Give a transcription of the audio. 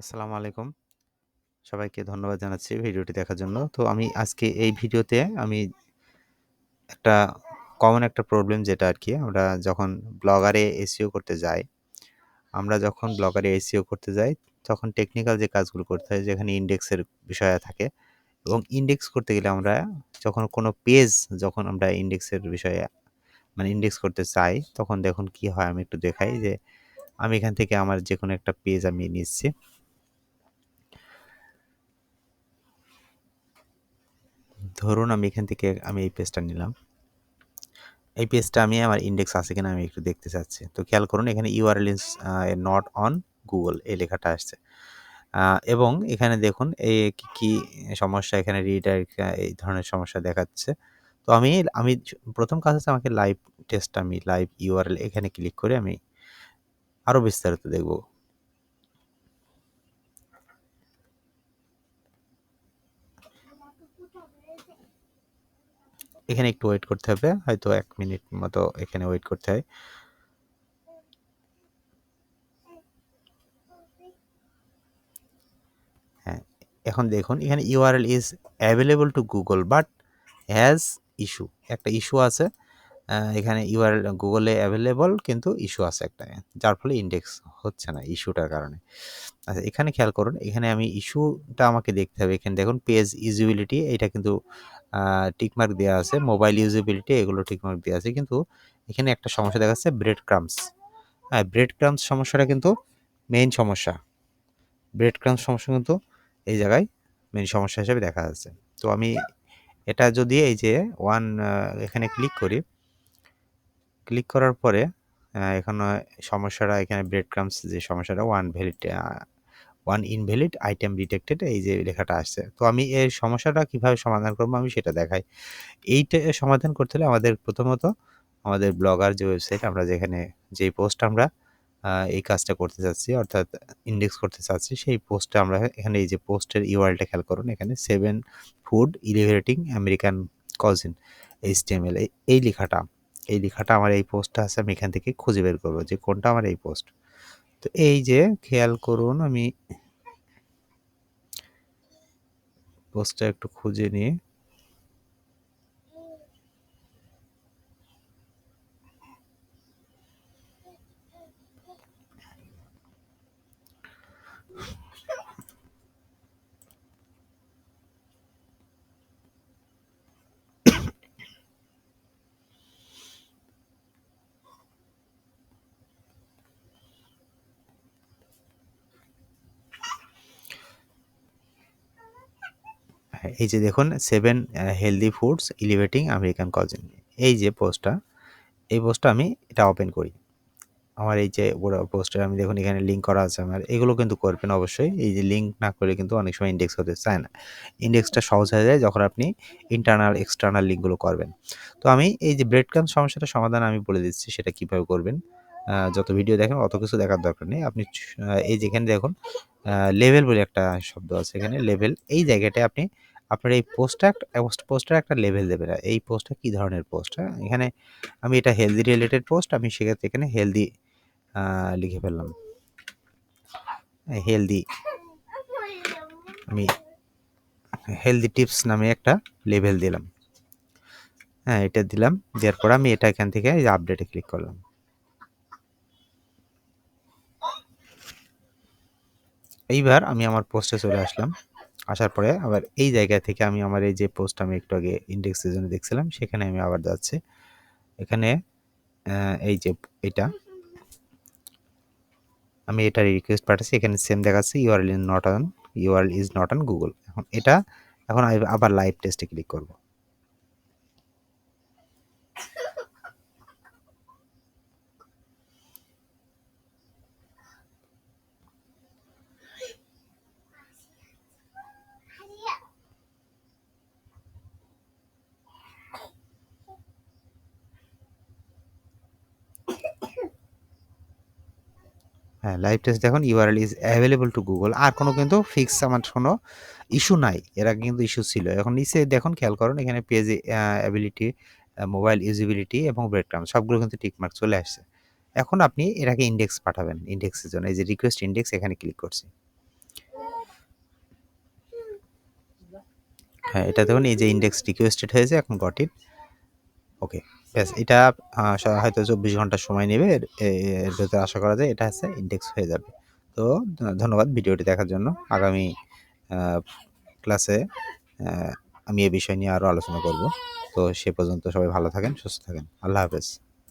আসসালামু আলাইকুম। সবাইকে ধন্যবাদ জানাচ্ছি ভিডিওটি দেখার জন্য। তো আমি আজকে এই ভিডিওতে আমি একটা কমন একটা প্রবলেম যেটা আরকি আমরা যখন ব্লগারে এসইও করতে যাই, তখন টেকনিক্যাল যে কাজগুলো করতে হয় যেখানে ইনডেক্সের বিষয় থাকে এবং ইনডেক্স করতে গেলে আমরা যখন কোনো পেজ যখন আমরা ইনডেক্সের বিষয়ে মানে ইনডেক্স করতে চাই, তখন দেখুন কি হয় আমি একটু দেখাই যে আমি এখান থেকে আমার যেকোনো একটা পেজ আমি নিচ্ছি। ধরুন আমি এখান থেকে আমি এই পেজটা নিলাম। এই পেজটা আমি আমার ইনডেক্স আছে কিনা আমি একটু দেখতে চাচ্ছি। তো খেয়াল করুন এখানে URL is not on Google এই লেখাটা আসছে। এবং এখানে দেখুন কি সমস্যা এখানে রিডাইরেক্ট এই ধরনের সমস্যা দেখাচ্ছে। তো আমি প্রথম কাজ হচ্ছে আমাকে লাইভ ইউআরএল এখানে ক্লিক করে আমি আরো বিস্তারিত দেখব। এখানে একটু ওয়েট করতে হবে, হয়তো 1 মিনিট মতো এখানে ওয়েট করতে হয়। হ্যাঁ, এখন দেখুন এখানে URL is available to Google but has issue, একটা ইস্যু আছে। এখানে ইউআরএল গুগলে অ্যাভেলেবল কিন্তু ইস্যু আছে একটা, যার ফলে ইনডেক্স হচ্ছে না ইস্যুটার কারণে। আচ্ছা, এখানে খেয়াল করুন এখানে আমি ইস্যুটা আমাকে দেখতে হবে। এখানে দেখুন পেজ ইউজিবিলিটি এটা কিন্তু টিকমার্ক দেওয়া আছে, মোবাইল ইউজিবিলিটি এগুলো টিকমার্ক দেওয়া আছে, কিন্তু এখানে একটা সমস্যা দেখাচ্ছে ব্রেড ক্রাম্পস। হ্যাঁ, ব্রেড ক্রাম্পস সমস্যাটা কিন্তু মেইন সমস্যা। ব্রেড ক্রাম্পস সমস্যা কিন্তু এই জায়গায় মেইন সমস্যা হিসেবে দেখা যাচ্ছে। তো আমি এটা যদি এই যে এখানে ক্লিক করার পরে এখন সমস্যাটা এখানে ব্রেড ক্রাম্পস যে সমস্যাটা ওয়ান ইনভ্যালিড আইটেম ডিটেক্টেড এই যে লেখাটা আসছে। তো আমি এই সমস্যাটা কিভাবে সমাধান করবো আমি সেটা দেখাই। এইটা সমাধান করতে হলে আমাদের প্রথমত আমাদের ব্লগার যে ওয়েবসাইট আমরা যেখানে যেই পোস্ট আমরা এই কাজটা করতে চাচ্ছি অর্থাৎ ইনডেক্স করতে চাচ্ছি, সেই পোস্টটা আমরা এখানে এই যে পোস্টের ইউআরএলটা খেয়াল করুন এখানে 7 ফুড ইলিভেটিং আমেরিকান কজিন এইচটিএমএল এই লেখাটা আমার এই পোস্টটা আছে, আমি এখান থেকে খুঁজে বের করবো যে কোনটা আমার এই পোস্ট। তো এই যে খেয়াল করুন আমি পোস্টটা একটু খুঁজে নিই। হ্যাঁ, এই যে দেখুন 7 healthy foods elevating American cousin এই যে পোস্টটা, এই পোস্টটা আমি এটা ওপেন করি। আমার এই যে পোস্টার আমি দেখুন এখানে লিঙ্ক করা আছে আমার, এগুলো কিন্তু করবেন অবশ্যই। এই যে লিঙ্ক না করলে কিন্তু অনেক সময় ইনডেক্স হতে চায় না। ইনডেক্সটা সহজ হয়ে যায় যখন আপনি ইন্টারনাল এক্সটার্নাল লিঙ্কগুলো করবেন। তো আমি এই যে ব্রেড ক্রাম্ব সমস্যাটার সমাধান আমি বলে দিচ্ছি সেটা কিভাবে করবেন। যত ভিডিও দেখেন অত কিছু দেখার দরকার নেই। আপনি এই যেখানে দেখুন লেভেল বলে একটা শব্দ আছে, এখানে লেভেল এই জায়গাটায় আপনি আপনার এই পোস্টটার একটা লেভেল দেবেন। এই পোস্টটা কী ধরনের পোস্ট, হ্যাঁ? এখানে আমি এটা হেলদি রিলেটেড পোস্ট, আমি সেক্ষেত্রে এখানে হেলদি লিখে ফেললাম। হেলদি আমি হেলদি টিপস নামে একটা লেভেল দিলাম। হ্যাঁ, এটা দিলাম, দেওয়ার পর আমি এটা এখান থেকে আপডেটে ক্লিক করলাম। এইবার আমি আমার পোস্টে চলে আসলাম। আসার পরে আবার এই জায়গা থেকে আমি আমার এই যে পোস্ট আমি একটু আগে ইনডেক্সের জন্য দেখছিলাম সেখানে আমি আবার যাচ্ছি। এখানে এই যে এটা আমি এটা রিকোয়েস্ট পাঠাচ্ছি, এখানে সেম দেখাচ্ছে URL is not on Google. এখন আমি আবার লাইভ টেস্টে ক্লিক করব। হ্যাঁ, লাইভ টেস্ট দেখুন URL is available to Google. আর কোনো কিন্তু ফিক্স আমার কোনো ইস্যু নাই। এর আগে কিন্তু ইস্যু ছিল। এখন নিচে দেখুন খেয়াল করুন এখানে পেজ অ্যাবিলিটি, মোবাইল ইউজিবিলিটি এবং ব্রেডক্রাম্ব সবগুলো কিন্তু টিকমার্ক চলে আসছে। এখন আপনি এটাকে ইনডেক্স পাঠাবেন ইনডেক্সের জন্য। এই যে রিকোয়েস্ট ইনডেক্স এখানে ক্লিক করছি। হ্যাঁ, এটা দেখুন এই যে ইন্ডেক্স রিকোয়েস্টেড হয়েছে, এখন গট ইট। ওকে, ব্যাস এটা হয়তো 24 ঘন্টা সময় নেবে, এর ভেতরে আশা করা যায় এটা হচ্ছে ইন্ডেক্স হয়ে যাবে। তো ধন্যবাদ ভিডিওটি দেখার জন্য। আগামী ক্লাসে আমি এ বিষয় নিয়ে আরও আলোচনা করব। তো সে পর্যন্ত সবাই ভালো থাকেন, সুস্থ থাকেন। আল্লাহ হাফেজ।